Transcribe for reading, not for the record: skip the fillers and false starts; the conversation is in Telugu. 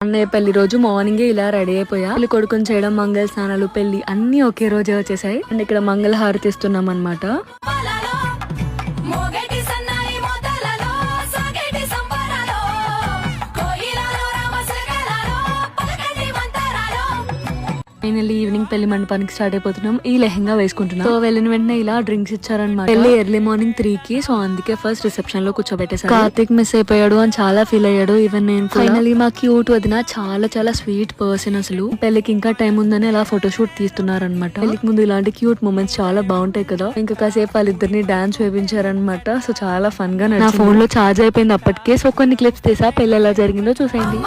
అన్నయ్య పెళ్లి రోజు మార్నింగే ఇలా రెడీ అయిపోయా. పెళ్లి కొడుకుని చేయడం, మంగళ స్నానాలు, పెళ్లి అన్ని ఒకే రోజే వచ్చేసాయి. అండ్ ఇక్కడ మంగళ హారతి ఇస్తున్నాం అనమాట. ఫైనల్లీ ఈవినింగ్ పెళ్లి మండపానికి స్టార్ట్ అయిపోతున్నాం. ఈ లెహంగా వేసుకుంటున్నాం. సో వెళ్ళిన వెంటనే ఇలా డ్రింక్స్ ఇచ్చారనమాట. పెళ్లి ఎర్లీ మార్నింగ్ 3కి. సో అందుకే ఫస్ట్ రిసెప్షన్ లో కూర్చోబెట్టేసారు. కార్తిక్ మిస్ అయిపోయాడు అని చాలా ఫీల్ అయ్యాడు. ఈవెన్ నేను. ఫైనల్లీ మా క్యూట్ వదిన చాలా చాలా స్వీట్ పర్సన్. అసలు పెళ్లికి ఇంకా టైం ఉందని అలా ఫోటోషూట్ తీస్తున్నారనమాట. పెళ్లికి ముందు ఇలాంటి క్యూట్ మూమెంట్స్ చాలా బాగుంటాయి కదా. ఇంకా కాసేపు వాళ్ళిద్దరిని డాన్స్ వేయించారనమాట. సో చాలా ఫన్ గా నా ఫోన్ లో ఛార్జ్ అయిపోయింది అప్పటికే. సో కొన్ని క్లిప్స్ తీసా. పెళ్లి ఎలా జరిగిందో చూసేయండి.